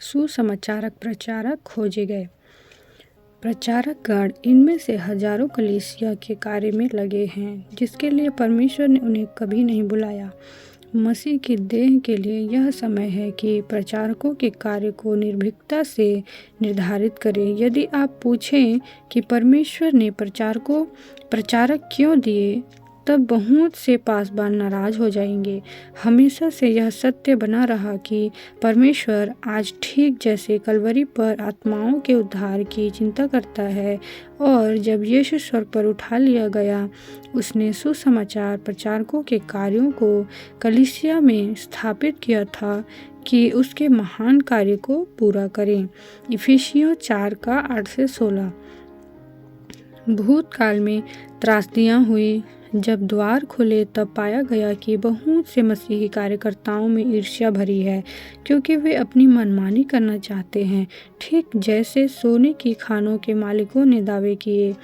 सुसमाचारक प्रचारक खोजे गए। प्रचारकगण इनमें से हजारों कलीसिया के कार्य में लगे हैं जिसके लिए परमेश्वर ने उन्हें कभी नहीं बुलाया। मसीह की देह के लिए यह समय है कि प्रचारकों के कार्य को निर्भीकता से निर्धारित करें। यदि आप पूछें कि परमेश्वर ने प्रचारक क्यों दिए, तब बहुत से पासवान नाराज हो जाएंगे। हमेशा से यह सत्य बना रहा कि परमेश्वर आज ठीक जैसे कलवरी पर आत्माओं के उद्धार की चिंता करता है, और जब यीशु स्वर्ग पर उठा लिया गया, उसने सुसमाचार प्रचारकों के कार्यों को कलीसिया में स्थापित किया था कि उसके महान कार्य को पूरा करें। इफिसियों 4:8-16। भूतकाल में त्रासदियाँ हुई। जब द्वार खुले तब पाया गया कि बहुत से मसीही कार्यकर्ताओं में ईर्ष्या भरी है, क्योंकि वे अपनी मनमानी करना चाहते हैं, ठीक जैसे सोने की खानों के मालिकों ने दावे किए।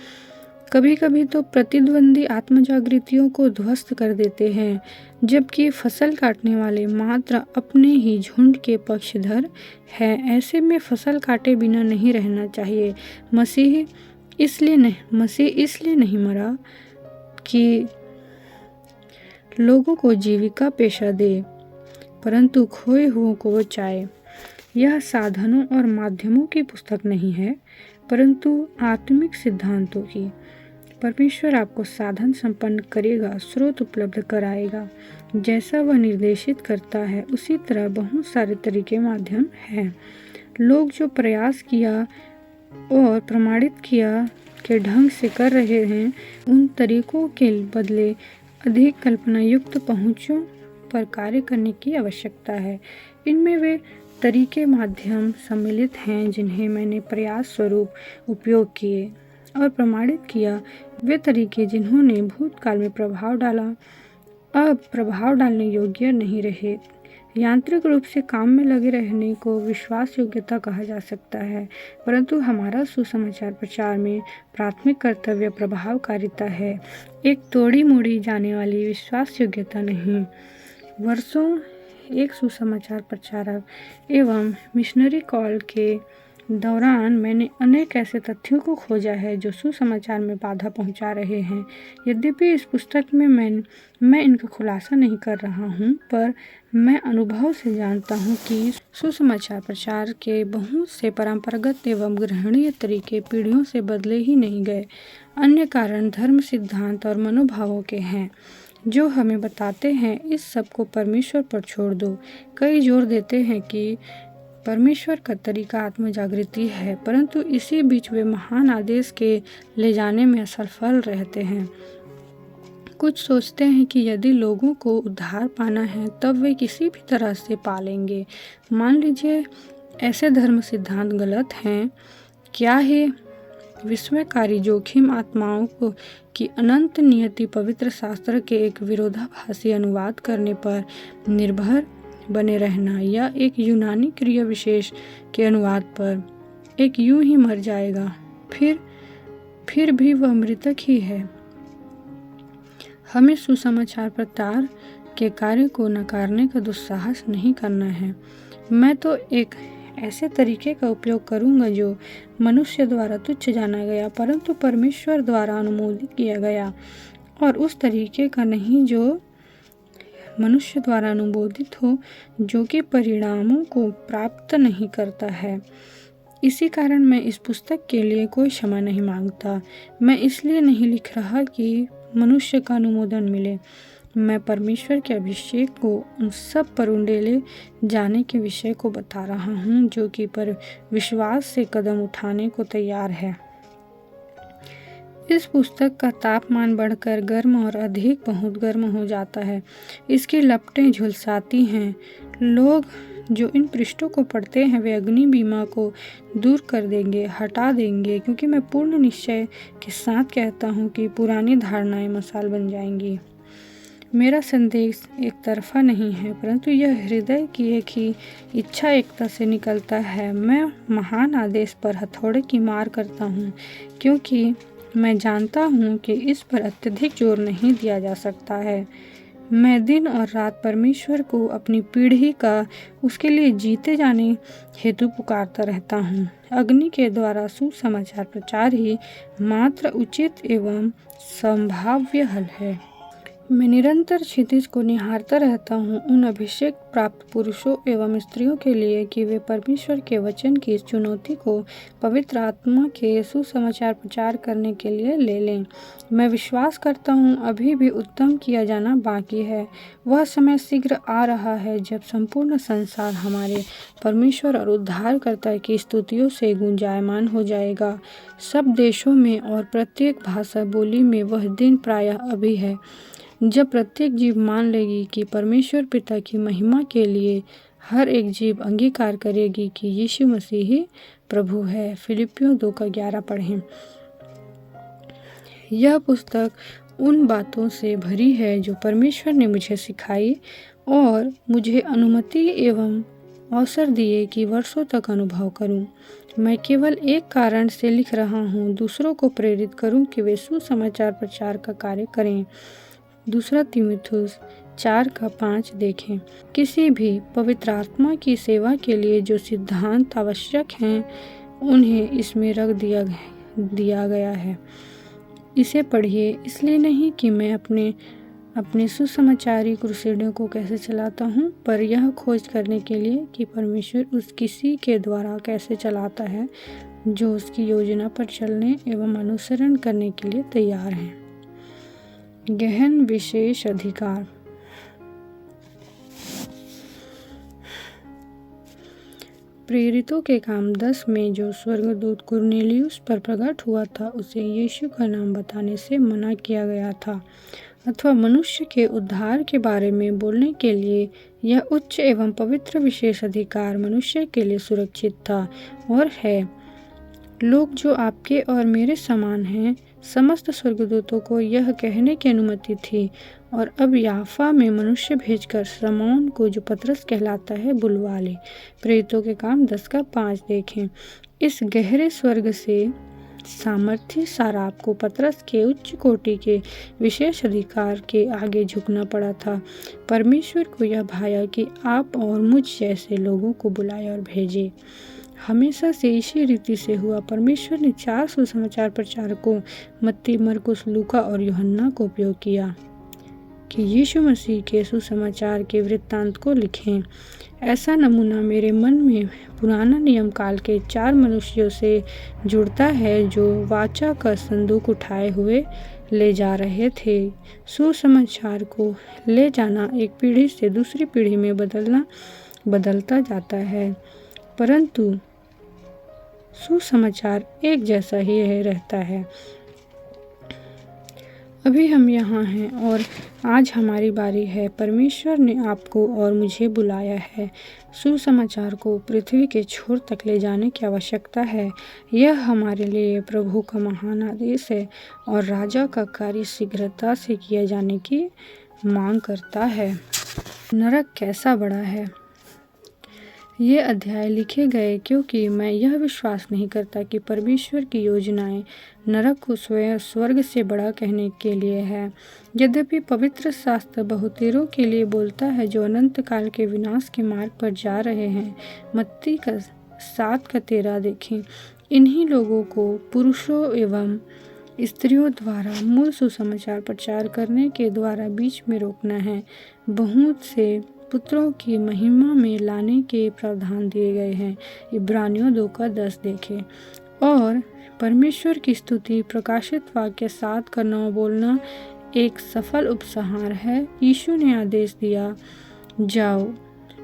कभी कभी तो प्रतिद्वंदी आत्मजागृतियों को ध्वस्त कर देते हैं, जबकि फसल काटने वाले मात्र अपने ही झुंड के पक्षधर हैं। ऐसे में फसल काटे बिना नहीं रहना चाहिए। मसीह इसलिए नहीं मरा कि लोगों को जीविका पेशा दे, परंतु खोए हुओं को बचाए। यह साधनों और माध्यमों की पुस्तक नहीं है, परंतु आत्मिक सिद्धांतों की। परमेश्वर आपको साधन संपन्न करेगा, स्रोत उपलब्ध कराएगा। जैसा वह निर्देशित करता है उसी तरह बहुत सारे तरीके माध्यम हैं। लोग जो प्रयास किया और प्रमाणित किया के ढंग से कर रहे हैं, उन तरीकों के बदले अधिक कल्पना युक्त पहुँचों पर कार्य करने की आवश्यकता है। इनमें वे तरीके माध्यम सम्मिलित हैं जिन्हें मैंने प्रयास स्वरूप उपयोग किए और प्रमाणित किया। वे तरीके जिन्होंने भूतकाल में प्रभाव डाला, अब प्रभाव डालने योग्य नहीं रहे। यांत्रिक रूप से काम में लगे रहने को विश्वास योग्यता कहा जा सकता है, परंतु हमारा सुसमाचार प्रचार में प्राथमिक कर्तव्य प्रभावकारिता है, एक तोड़ी मोड़ी जाने वाली विश्वास योग्यता नहीं। वर्षों एक सुसमाचार प्रचारक एवं मिशनरी कॉल के दौरान मैंने अनेक ऐसे तथ्यों को खोजा है जो सुसमाचार में बाधा पहुंचा रहे हैं। यद्यपि इस पुस्तक में मैं इनका खुलासा नहीं कर रहा हूं, पर मैं अनुभव से जानता हूं कि सुसमाचार प्रचार के बहुत से परंपरागत एवं ग्रहणीय तरीके पीढ़ियों से बदले ही नहीं गए। अन्य कारण धर्म सिद्धांत और मनोभावों के हैं जो हमें बताते हैं इस सब को परमेश्वर पर छोड़ दो। कई जोर देते हैं कि परमेश्वर का तरीका आत्मजागृति है, परंतु इसी बीच वे महान आदेश के ले जाने में असफल रहते हैं। कुछ सोचते हैं कि यदि लोगों को उद्धार पाना है तब वे किसी भी तरह से पालेंगे। मान लीजिए ऐसे धर्म सिद्धांत गलत हैं। क्या है विस्मयकारी जोखिम आत्माओं को की अनंत नियति पवित्र शास्त्र के एक विरोधाभासी अनुवाद करने पर निर्भर बने रहना, या एक यूनानी क्रिया विशेष के अनुवाद पर। एक यूं ही मर जाएगा, फिर भी वह मृतक ही है। हमें सुसमाचार प्रचार के कार्य को नकारने का दुस्साहस नहीं करना है। मैं तो एक ऐसे तरीके का उपयोग करूंगा जो मनुष्य द्वारा तुच्छ जाना गया, परंतु परमेश्वर द्वारा अनुमोदित किया गया, और उस तरीके का नहीं जो मनुष्य द्वारा अनुमोदित हो, जो कि परिणामों को प्राप्त नहीं करता है। इसी कारण मैं इस पुस्तक के लिए कोई क्षमा नहीं मांगता। मैं इसलिए नहीं लिख रहा कि मनुष्य का अनुमोदन मिले। मैं परमेश्वर के अभिषेक को उन सब पर उंडेले जाने के विषय को बता रहा हूँ जो कि पर विश्वास से कदम उठाने को तैयार है। इस पुस्तक का तापमान बढ़कर गर्म और अधिक बहुत गर्म हो जाता है। इसकी लपटें झुलसाती हैं। लोग जो इन पृष्ठों को पढ़ते हैं वे अग्नि बीमा को दूर कर देंगे, हटा देंगे, क्योंकि मैं पूर्ण निश्चय के साथ कहता हूँ कि पुरानी धारणाएं मसाल बन जाएंगी। मेरा संदेश एक तरफा नहीं है, परंतु यह हृदय की एक ही इच्छा एकता से निकलता है। मैं महान आदेश पर हथौड़े की मार करता हूँ, क्योंकि मैं जानता हूँ कि इस पर अत्यधिक जोर नहीं दिया जा सकता है। मैं दिन और रात परमेश्वर को अपनी पीढ़ी का उसके लिए जीते जाने हेतु पुकारता रहता हूँ। अग्नि के द्वारा सुसमाचार प्रचार ही मात्र उचित एवं संभाव्य हल है। मैं निरंतर क्षितिज को निहारता रहता हूँ उन अभिषेक प्राप्त पुरुषों एवं स्त्रियों के लिए कि वे परमेश्वर के वचन की इस चुनौती को पवित्र आत्मा के सुसमाचार प्रचार करने के लिए ले लें। मैं विश्वास करता हूँ अभी भी उत्तम किया जाना बाकी है। वह समय शीघ्र आ रहा है जब संपूर्ण संसार हमारे परमेश्वर और उद्धारकर्ता की स्तुतियों से गुंजायमान हो जाएगा। सब देशों में और प्रत्येक भाषा बोली में वह दिन प्रायः अभी है जब प्रत्येक जीव मान लेगी कि परमेश्वर पिता की महिमा के लिए हर एक जीव अंगीकार करेगी कि यीशु मसीह ही प्रभु है। फिलिपियों 2:11 पढ़ें। यह पुस्तक उन बातों से भरी है जो परमेश्वर ने मुझे सिखाई और मुझे अनुमति एवं अवसर दिए कि वर्षों तक अनुभव करूं। मैं केवल एक कारण से लिख रहा हूं, दूसरों को प्रेरित करूं कि वे सुसमाचार प्रचार का कार्य करें। 2 तीमुथियुस 4:5 देखें। किसी भी पवित्र आत्मा की सेवा के लिए जो सिद्धांत आवश्यक हैं उन्हें इसमें रख दिया गया है। इसे पढ़िए, इसलिए नहीं कि मैं अपने सुसमाचारी क्रूसेडों को कैसे चलाता हूँ, पर यह खोज करने के लिए कि परमेश्वर उस किसी के द्वारा कैसे चलाता है जो उसकी योजना पर चलने एवं अनुसरण करने के लिए तैयार हैं। गहन विशेष अधिकार। प्रेरितों के काम 10 में जो स्वर्गदूत कुरनेलियुस पर प्रकट हुआ था उसे यीशु का नाम बताने से मना किया गया था अथवा मनुष्य के उद्धार के बारे में बोलने के लिए यह उच्च एवं पवित्र विशेष अधिकार मनुष्य के लिए सुरक्षित था और है। लोग जो आपके और मेरे समान हैं, समस्त स्वर्गदूतों को यह कहने की अनुमति थी और अब याफा में मनुष्य भेजकर शमौन को जो पतरस कहलाता है बुलवा ले। प्रेरितों के काम 10:5 देखें। इस गहरे स्वर्ग से सामर्थी साराप को पतरस के उच्च कोटि के विशेष अधिकार के आगे झुकना पड़ा था। परमेश्वर को यह भाया कि आप और मुझ जैसे लोगों को बुलाए और भेजे। हमेशा से इसी रीति से हुआ। परमेश्वर ने 4 सुसमाचार प्रचारकों मत्ती, मरकुस, लूका और यूहन्ना को उपयोग किया कि यीशु मसीह के सुसमाचार के वृत्तांत को लिखें। ऐसा नमूना मेरे मन में पुराना नियम काल के 4 मनुष्यों से जुड़ता है जो वाचा का संदूक उठाए हुए ले जा रहे थे। सुसमाचार को ले जाना एक पीढ़ी से दूसरी पीढ़ी में बदलता जाता है, परंतु सुसमाचार एक जैसा ही रहता है। अभी हम यहाँ हैं और आज हमारी बारी है। परमेश्वर ने आपको और मुझे बुलाया है। सुसमाचार को पृथ्वी के छोर तक ले जाने की आवश्यकता है। यह हमारे लिए प्रभु का महान आदेश है और राजा का कार्य शीघ्रता से किए जाने की मांग करता है। नरक कैसा बड़ा है। ये अध्याय लिखे गए क्योंकि मैं यह विश्वास नहीं करता कि परमेश्वर की योजनाएं नरक को स्वयं स्वर्ग से बड़ा कहने के लिए है। यद्यपि पवित्र शास्त्र बहुतेरों के लिए बोलता है जो अनंत काल के विनाश के मार्ग पर जा रहे हैं। मत्ती 7:13 देखें। इन्हीं लोगों को पुरुषों एवं स्त्रियों द्वारा मूल सुसमाचार प्रचार करने के द्वारा बीच में रोकना है। बहुत से पुत्रों की महिमा में लाने के प्रावधान दिए गए हैं। इब्रानियों 2:10 देखें। और परमेश्वर की स्तुति प्रकाशित वाक्य 7 का 9 बोलना एक सफल उपसंहार है। यीशु ने आदेश दिया, जाओ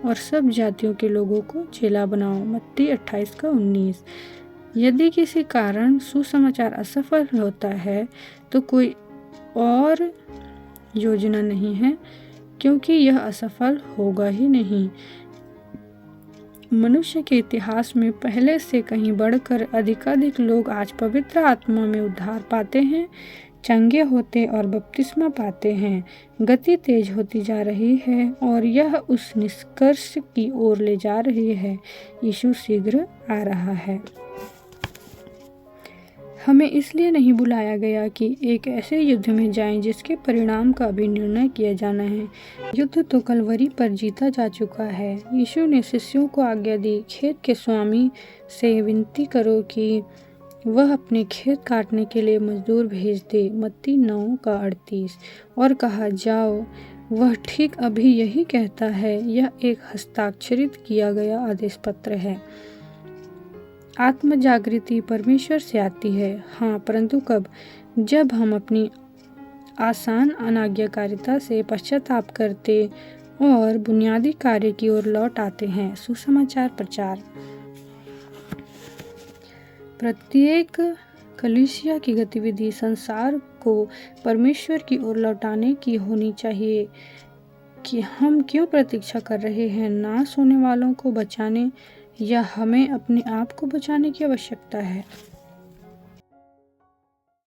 और सब जातियों के लोगों को चेला बनाओ। मत्ती 28:19। यदि किसी कारण सुसमाचार असफल होता है तो कोई और योजना नहीं है, क्योंकि यह असफल होगा ही नहीं। मनुष्य के इतिहास में पहले से कहीं बढ़कर अधिकाधिक लोग आज पवित्र आत्मा में उद्धार पाते हैं, चंगे होते और बपतिस्मा पाते हैं। गति तेज होती जा रही है और यह उस निष्कर्ष की ओर ले जा रही है, यीशु शीघ्र आ रहा है। हमें इसलिए नहीं बुलाया गया कि एक ऐसे युद्ध में जाएं जिसके परिणाम का अभी निर्णय किया जाना है। युद्ध तो कलवरी पर जीता जा चुका है। यीशु ने शिष्यों को आज्ञा दी, खेत के स्वामी से विनती करो कि वह अपने खेत काटने के लिए मजदूर भेज दे। मत्ती 9:38। और कहा, जाओ। वह ठीक अभी यही कहता है। यह एक हस्ताक्षरित किया गया आदेश पत्र है। आत्म जागृति परमेश्वर से आती है, हाँ, परंतु कब? जब हम अपनी आसान अनाज्ञाकारिता से पश्चाताप करते और बुनियादी कार्य की ओर लौट आते हैं। सुसमाचार प्रचार। प्रत्येक कलीसिया की गतिविधि संसार को परमेश्वर की ओर लौटाने की होनी चाहिए। कि हम क्यों प्रतीक्षा कर रहे हैं? नाश होने वालों को बचाने या हमें अपने आप को बचाने की आवश्यकता है?